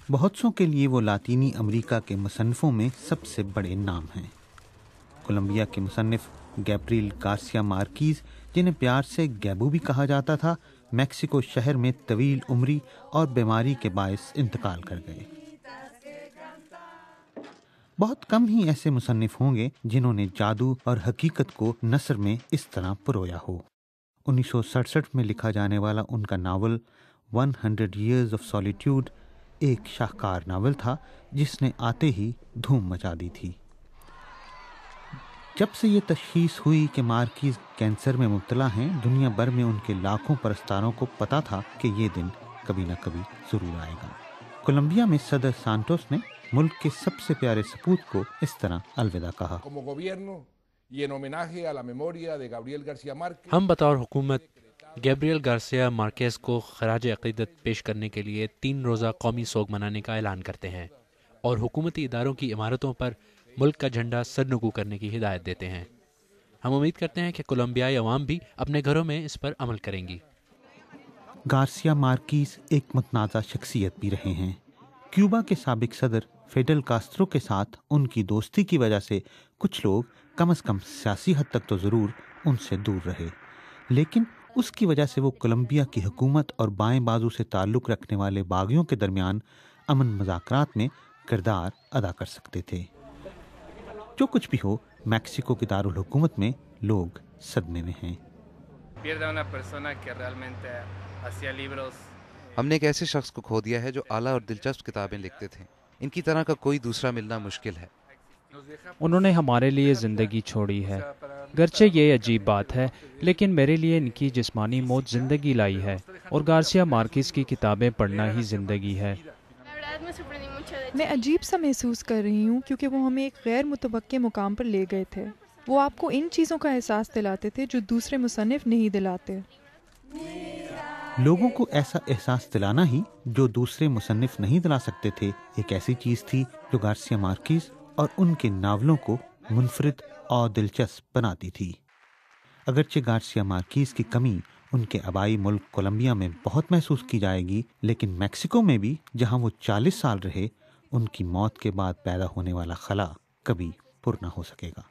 بہت سوں کے لیے وہ لاطینی امریکہ کے مصنفوں میں سب سے بڑے نام ہیں۔ کولمبیا کے مصنف گیبریل گارسیا مارکیز، جنہیں پیار سے گیبو بھی کہا جاتا تھا، میکسیکو شہر میں طویل عمری اور بیماری کے باعث انتقال کر گئے۔ بہت کم ہی ایسے مصنف ہوں گے جنہوں نے جادو اور حقیقت کو نثر میں اس طرح پرویا ہو۔ 1967 میں لکھا جانے والا ان کا ناول 100 Years of Solitude ایک شاہکار ناول تھا جس نے آتے ہی دھوم مچا دی تھی۔ جب سے یہ تشخیص ہوئی کہ مارکیز کینسر میں مبتلا ہیں، دنیا بھر میں ان کے لاکھوں پرستاروں کو پتا تھا کہ یہ دن کبھی نہ کبھی ضرور آئے گا۔ کولمبیا میں صدر سانٹوس نے ملک کے سب سے پیارے سپوت کو اس طرح الوداع کہا۔ ہم بطور حکومت گیبریل گارسیا مارکیز کو خراج عقیدت پیش کرنے کے لیے 3 روزہ قومی سوگ منانے کا اعلان کرتے ہیں اور حکومتی اداروں کی عمارتوں پر ملک کا جھنڈا سرنگو کرنے کی ہدایت دیتے ہیں۔ ہم امید کرتے ہیں کہ کولمبیائی عوام بھی اپنے گھروں میں اس پر عمل کریں گی۔ گارسیا مارکیز ایک متنازع شخصیت بھی رہے ہیں۔ کیوبا کے سابق صدر فیڈل کاسترو کے ساتھ ان کی دوستی کی وجہ سے کچھ لوگ کم از کم سیاسی حد تک تو ضرور ان سے دور رہے، لیکن اس کی وجہ سے وہ کولمبیا کی حکومت اور بائیں بازو سے تعلق رکھنے والے باغیوں کے درمیان امن مذاکرات میں کردار ادا کر سکتے تھے۔ جو کچھ بھی ہو، میکسیکو کی دارالحکومت میں لوگ صدمے میں ہیں۔ ہم نے ایک ایسے شخص کو کھو دیا ہے جو اعلیٰ اور دلچسپ کتابیں لکھتے تھے۔ ان کی طرح کا کوئی دوسرا ملنا مشکل ہے۔ انہوں نے ہمارے لیے زندگی چھوڑی ہے۔ گرچہ یہ عجیب بات ہے، لیکن میرے لیے ان کی جسمانی موت زندگی لائی ہے، اور گارسیا مارکیز کی کتابیں پڑھنا ہی زندگی ہے۔ میں عجیب سا محسوس کر رہی ہوں کیونکہ وہ ہمیں ایک غیر متوقع مقام پر لے گئے تھے۔ وہ آپ کو ان چیزوں کا احساس دلاتے تھے جو دوسرے مصنف نہیں دلاتے۔ لوگوں کو ایسا احساس دلانا ہی جو دوسرے مصنف نہیں دلا سکتے تھے ایک ایسی چیز تھی جو گارسیا مارکیز اور ان کے ناولوں کو منفرد اور دلچسپ بناتی تھی۔ اگرچہ گارسیا مارکیز کی کمی ان کے آبائی ملک کولمبیا میں بہت محسوس کی جائے گی، لیکن میکسیکو میں بھی جہاں وہ 40 سال رہے، ان کی موت کے بعد پیدا ہونے والا خلا کبھی پر نہ ہو سکے گا۔